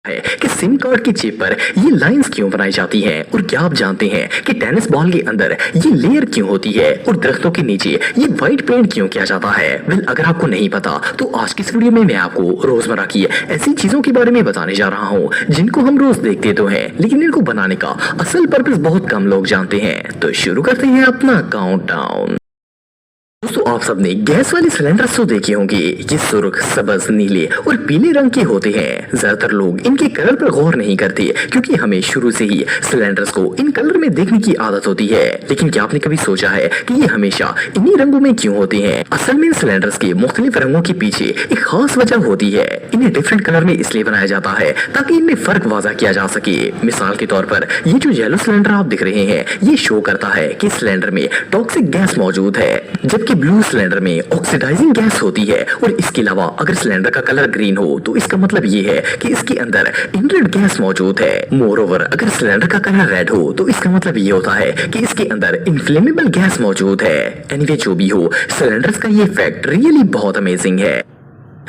है कि SIM card की चिप पर ये लाइंस क्यों बनाई जाती हैं और क्या आप जानते हैं कि टेनिस बॉल के अंदर ये लेयर क्यों होती है और दरख्तों के नीचे ये व्हाइट पेंट क्यों किया जाता है। वेल, अगर आपको नहीं पता तो आज की इस वीडियो में मैं आपको रोजमर्रा की ऐसी चीजों के बारे में बताने जा रहा हूँ जिनको हम रोज देखते तो हैं लेकिन इनको बनाने का असल पर्पस बहुत कम लोग जानते हैं। तो शुरू करते हैं अपना काउंटडाउन। दोस्तों, आप सबने गैस वाले सिलेंडर्स तो देखे होंगे। ये सुर्ख, सब्ज, नीले और पीले रंग के होते हैं। ज्यादातर लोग इनके कलर पर गौर नहीं करते क्योंकि हमें शुरू से ही सिलेंडर्स को इन कलर में देखने की आदत होती है। लेकिन क्या आपने कभी सोचा है कि ये हमेशा इन्हीं रंगों में क्यों होते हैं? असल में इन सिलेंडर्स के मुख्तलिफ रंगों के पीछे एक खास वजह होती है। इन्हें डिफरेंट कलर में इसलिए बनाया जाता है ताकि इनमें फर्क वाज़ा किया जा सके। मिसाल के तौर पर ये जो येलो सिलेंडर आप दिख रहे हैं ये शो करता है कि सिलेंडर में टॉक्सिक गैस मौजूद है, जबकि ब्लू सिलेंडर में ऑक्सीडाइजिंग गैस होती है। और इसके अलावा अगर सिलेंडर का कलर ग्रीन हो तो इसका मतलब ये है कि इसके अंदर इनरेड गैस मौजूद है। मोरओवर, अगर सिलेंडर का कलर रेड हो तो इसका मतलब ये होता है कि इसके अंदर इनफ्लेमेबल गैस मौजूद है। एनीवे, जो भी हो, सिलेंडर्स का ये फैक्ट रियली बहुत अमेजिंग है।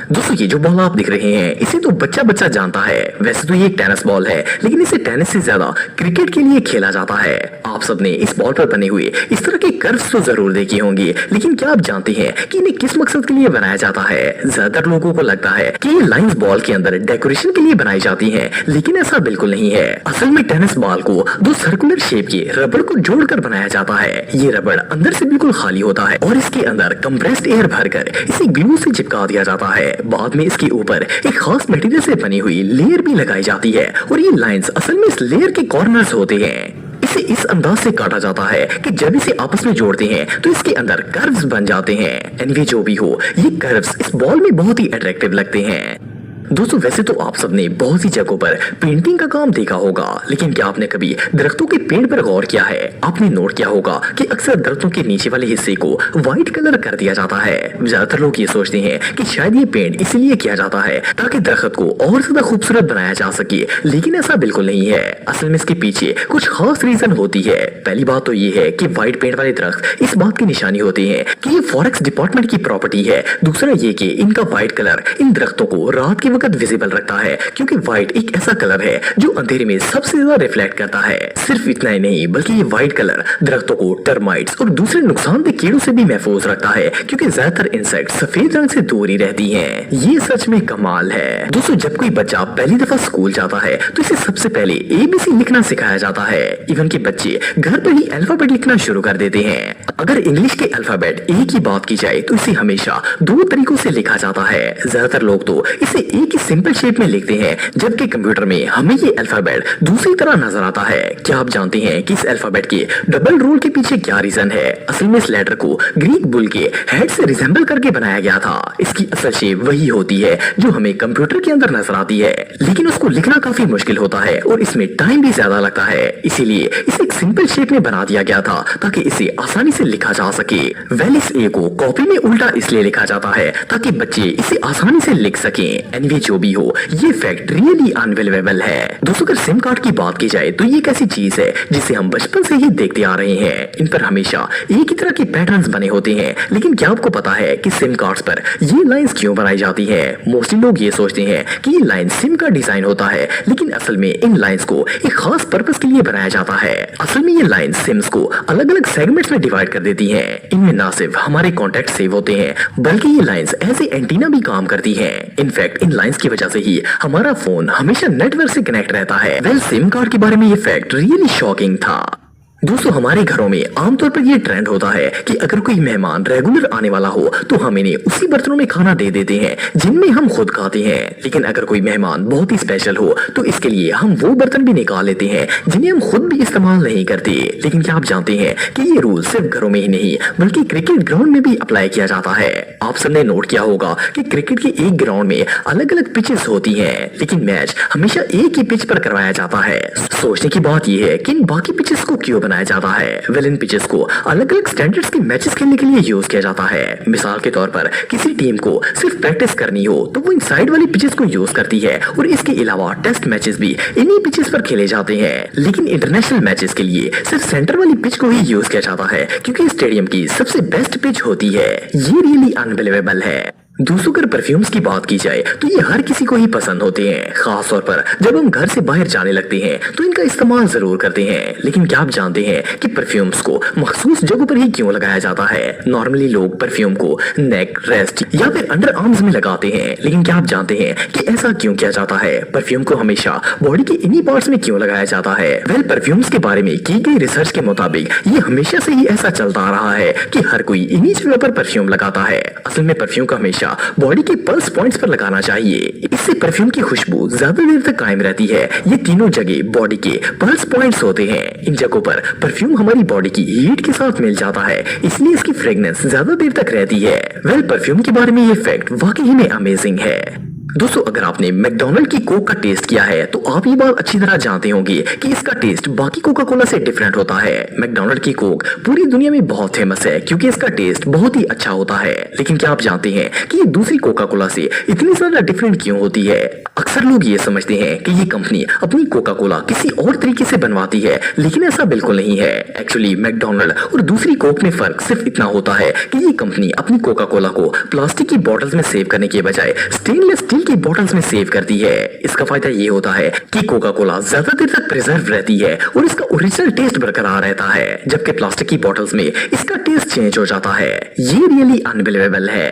दोस्तों, ये जो बॉल आप दिख रहे हैं इसे तो बच्चा बच्चा जानता है। वैसे तो ये एक टेनिस बॉल है लेकिन इसे टेनिस से ज्यादा क्रिकेट के लिए खेला जाता है। आप सबने इस बॉल पर बने हुए इस तरह के कर्व्स तो जरूर देखे होंगे, लेकिन क्या आप जानते हैं कि इन्हें किस मकसद के लिए बनाया जाता है? ज्यादातर लोगों को लगता है कि ये लाइंस बॉल के अंदर डेकोरेशन के लिए बनाई जाती हैं, लेकिन ऐसा बिल्कुल नहीं है। असल में टेनिस बॉल को दो सर्कुलर शेप के रबड़ को जोड़कर बनाया जाता है। ये रबड़ अंदर से बिल्कुल खाली होता है और इसके अंदर कंप्रेस्ड एयर भरकर इसे ग्लू से चिपका दिया जाता है। बाद में इसके ऊपर एक खास मटेरियल से बनी हुई लेयर भी लगाई जाती है और ये लाइंस असल में इस लेयर के कॉर्नर्स होते हैं। इसे इस अंदाज से काटा जाता है कि जब इसे आपस में जोड़ते हैं तो इसके अंदर कर्व्स बन जाते हैं। एनीवे, जो भी हो, ये कर्व्स इस बॉल में बहुत ही अट्रैक्टिव लगते हैं। दोस्तों, वैसे तो आप सबने बहुत सी जगहों पर पेंटिंग का काम देखा होगा, लेकिन क्या आपने कभी दरख्तों के पेड़ पर गौर किया है? आपने नोट किया होगा कि अक्सर दरख्तों के नीचे वाले हिस्से को व्हाइट कलर कर दिया जाता है। ज्यादातर लोग ये सोचते हैं कि शायद ये पेंट इसलिए किया जाता है ताकि दरख्त को और ज्यादा खूबसूरत बनाया जा सके, लेकिन ऐसा बिल्कुल नहीं है। असल में इसके पीछे कुछ खास रीजन होती है। पहली बात तो ये है कि व्हाइट पेंट वाले दरख्त इस बात की निशानी होती है कि ये फॉरेस्ट डिपार्टमेंट की प्रॉपर्टी है। दूसरा ये कि इनका व्हाइट कलर इन दरख्तों को रात के विजिबल रखता है, क्योंकि व्हाइट एक ऐसा कलर है जो अंधेरे में सबसे ज्यादा रिफ्लेक्ट करता है। सिर्फ इतना ही नहीं बल्कि ये व्हाइट कलर दरख्तों को टर्माइट्स और दूसरे नुकसानदेह कीड़ों से भी महफूज रखता है, क्योंकि ज्यादातर इंसेक्ट सफेद रंग से दूर ही रहती हैं। ये सच में कमाल है। दोस्तों, जब कोई बच्चा पहली दफा स्कूल जाता है तो इसे सबसे पहले ABC लिखना सिखाया जाता है। इवन के बच्चे घर पर ही अल्फाबेट लिखना शुरू कर देते हैं। अगर इंग्लिश के अल्फाबेट A की बात की जाए तो इसे हमेशा दो तरीकों से लिखा जाता है। ज्यादातर लोग तो इसे एक ही सिंपल शेप में लिखते हैं, जबकि कंप्यूटर में हमें ये अल्फाबेट दूसरी तरह नजर आता है। क्या आप जानते हैं कि इस अल्फाबेट के डबल रोल के पीछे क्या रीजन है? असल में इस लेटर को ग्रीक बुल के हेड से रिजेंबल करके बनाया गया था। इसकी असल शेप वही होती है जो हमें कंप्यूटर के अंदर नजर आती है, लेकिन उसको लिखना काफी मुश्किल होता है और इसमें टाइम भी ज्यादा लगता है। इसीलिए इसे एक सिंपल शेप में बना दिया गया था ताकि इसे आसानी से लिखा जा सके। वेल, इस A को कॉपी में उल्टा इसलिए लिखा जाता है ताकि बच्चे इसे आसानी से लिख सकें। एनीवे, जो भी हो, ये फैक्ट रियली अनबिलीवेबल है। दोस्तों, अगर सिम कार्ड की बात की जाए तो ये एक ऐसी चीज है जिसे हम बचपन से ही देखते आ रहे हैं। इन पर हमेशा एक ही तरह के पैटर्न्स बने होते हैं, लेकिन क्या आपको पता है कि सिम कार्ड्स पर ये लाइंस क्यों बनाई जाती हैं? मोस्टली लोग ये सोचते हैं कि ये लाइन सिम का डिजाइन होता है, लेकिन असल में इन लाइंस को एक खास पर्पस के लिए बनाया जाता है। असल में ये लाइन सिम्स को अलग अलग सेगमेंट्स में डिवाइड कर देती है। इनमें ना सिर्फ हमारे कॉन्टेक्ट सेव होते हैं बल्कि ये लाइंस एज ए एंटीना भी काम करती हैं। इनफैक्ट इन लाइंस की वजह से ही हमारा फोन हमेशा नेटवर्क से कनेक्ट रहता है। वेल, सिम कार्ड के बारे में ये फैक्ट रियली शॉकिंग था। दोस्तों, हमारे घरों में आमतौर पर ये ट्रेंड होता है कि अगर कोई मेहमान रेगुलर आने वाला हो तो हम इन्हें उसी बर्तनों में खाना दे देते हैं जिनमें हम खुद खाते हैं। लेकिन अगर कोई मेहमान बहुत ही स्पेशल हो तो इसके लिए हम वो बर्तन भी निकाल लेते हैं जिन्हें हम खुद भी इस्तेमाल नहीं करते। लेकिन क्या आप जानते हैं कि ये रूल सिर्फ घरों में ही नहीं बल्कि क्रिकेट ग्राउंड में भी अप्लाई किया जाता है? आप सबने नोट किया होगा कि क्रिकेट के एक ग्राउंड में अलग अलग पिचेस होती हैं, लेकिन मैच हमेशा एक ही पिच पर करवाया जाता है। सोचने की बात यह है कि इन बाकी पिचेस को क्यों बनाया जाता है? वेल, इन पिचेस को अलग अलग स्टैंडर्ड्स के मैचेस खेलने के लिए यूज किया जाता है। मिसाल के तौर पर किसी टीम को सिर्फ प्रैक्टिस करनी हो तो वो इन साइड वाली पिचेस को यूज करती है, और इसके अलावा टेस्ट मैचेस भी इन्हीं पिचेस पर खेले जाते हैं। लेकिन इंटरनेशनल मैचेस के लिए सिर्फ सेंटर वाली पिच को ही यूज किया जाता है क्योंकि स्टेडियम की सबसे बेस्ट पिच होती है। ये रियली अनबिलीवेबल है। दोस्तों अगर परफ्यूम्स की बात की जाए तो ये हर किसी को ही पसंद होते हैं, खास तौर पर जब हम घर से बाहर जाने लगते हैं तो इनका इस्तेमाल जरूर करते हैं। लेकिन क्या आप जानते हैं कि परफ्यूम्स को मखसूस जगहों पर ही क्यों लगाया जाता है? नॉर्मली लोग परफ्यूम को नेक, रेस्ट या फिर अंडर आर्म्स में लगाते हैं, लेकिन क्या आप जानते हैं कि ऐसा क्यों किया जाता है? परफ्यूम को हमेशा बॉडी के इन्हीं पार्ट्स में क्यों लगाया जाता है? वेल, परफ्यूम्स के बारे में की गई रिसर्च के मुताबिक ये हमेशा से ही ऐसा चलता आ रहा है कि हर कोई इन्हीं जगह पर परफ्यूम लगाता है। असल में परफ्यूम को हमेशा बॉडी के पल्स पॉइंट्स पर लगाना चाहिए, इससे परफ्यूम की खुशबू ज्यादा देर तक कायम रहती है। ये तीनों जगह बॉडी के पल्स पॉइंट्स होते हैं। इन जगहों पर परफ्यूम हमारी बॉडी की हीट के साथ मिल जाता है, इसलिए इसकी फ्रेग्रेंस ज्यादा देर तक रहती है। वेल, परफ्यूम के बारे में ये फैक्ट वाकई में अमेजिंग है। दोस्तों अगर आपने मैकडॉनल्ड की कोक का टेस्ट किया है तो आप ये बात अच्छी तरह जानते होंगे कि इसका टेस्ट बाकी कोका कोला से डिफरेंट होता है। मैकडॉनल्ड की कोक पूरी दुनिया में बहुत फेमस है क्योंकि इसका टेस्ट बहुत ही अच्छा होता है। लेकिन क्या आप जानते हैं कि ये दूसरी कोका कोला से इतनी ज्यादा डिफरेंट क्यों होती है? अक्सर लोग ये समझते हैं कि ये कंपनी अपनी कोका कोला किसी और तरीके से बनवाती है, लेकिन ऐसा बिल्कुल नहीं है। एक्चुअली मैकडॉनल्ड और दूसरी कोक में फर्क सिर्फ इतना होता है कि ये कंपनी अपनी कोका कोला को प्लास्टिक की बॉटल्स में सेव करने के बजाय स्टेनलेस स्टील की बॉटल्स में सेव करती है। इसका फायदा ये होता है कि कोका कोला ज्यादा देर तक प्रिजर्व रहती है और इसका ओरिजिनल टेस्ट बरकरार रहता है, जबकि प्लास्टिक की बॉटल्स में इसका टेस्ट चेंज हो जाता है। ये रियली अनबिलीवेबल है।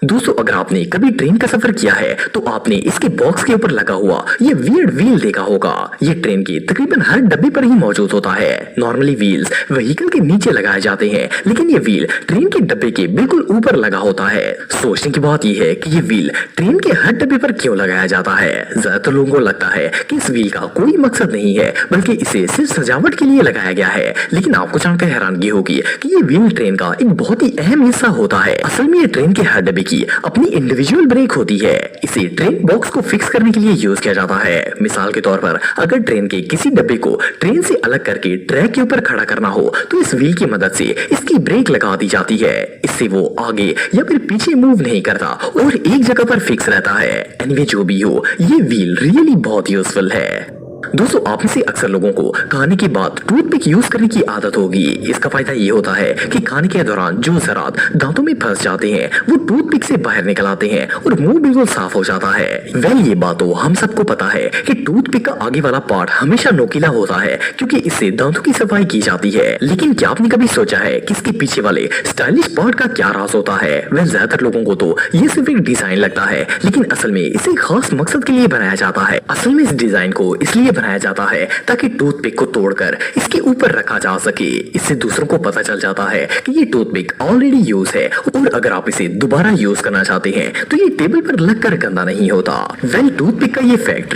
दोस्तों अगर आपने कभी ट्रेन का सफर किया है तो आपने इसके बॉक्स के ऊपर लगा हुआ ये वियर्ड व्हील देखा होगा। ये ट्रेन के तकरीबन हर डब्बे पर ही मौजूद होता है। नॉर्मली व्हील्स व्हीकल के नीचे लगाए जाते हैं, लेकिन ये व्हील ट्रेन के डब्बे के बिल्कुल ऊपर लगा होता है। सोचने की बात यह है कि ये व्हील ट्रेन के हर डब्बे पर क्यों लगाया जाता है? ज्यादातर लोगों को लगता है कि इस व्हील का कोई मकसद नहीं है, बल्कि इसे सिर्फ सजावट के लिए लगाया गया है। लेकिन आपको जानकर हैरानगी होगी कि ये व्हील ट्रेन का एक बहुत ही अहम हिस्सा होता है। असल में ये ट्रेन के हर डब्बे अपनी इंडिविजुअल ब्रेक होती है। इसे ट्रेन बॉक्स को फिक्स करने के लिए यूज किया जाता है। मिसाल के तौर पर अगर ट्रेन के किसी डब्बे को ट्रेन से अलग करके ट्रैक के ऊपर खड़ा करना हो तो इस व्हील की मदद से इसकी ब्रेक लगा दी जाती है। इससे वो आगे या फिर पीछे मूव नहीं करता और एक जगह पर फिक्स रहता है। एनीवे जो भी हो, ये व्हील रियली बहुत यूजफुल है। दोस्तों आप में से अक्सर लोगों को खाने के बाद टूथपिक यूज करने की आदत होगी। इसका फायदा ये होता है कि खाने के दौरान जो ज़रात दांतों में फंस जाते हैं वो टूथपिक से बाहर निकल आते हैं और मुंह बिल्कुल साफ हो जाता है। वेल, ये बात तो हम सबको पता है कि टूथपिक का आगे वाला पार्ट हमेशा नोकीला होता है क्योंकि इससे दांतों की सफाई की जाती है। लेकिन क्या आपने कभी सोचा है कि इसके पीछे वाले स्टाइलिश पार्ट का क्या राज होता है? वेल, ज्यादातर लोगों को तो ये सिर्फ एक डिजाइन लगता है, लेकिन असल में इसे खास मकसद के लिए बनाया जाता है। असल में इस डिजाइन को इसलिए बनाया जाता है ताकि टूथपिक को तोड़कर इसके ऊपर रखा जा सके। इससे दूसरों को पता चल जाता है कि ये टूथपिक ऑलरेडी यूज है और अगर आप इसे दोबारा यूज करना चाहते हैं तो ये टेबल पर लगकर गंदा नहीं होता। वेल, टूथपिक का ये फैक्ट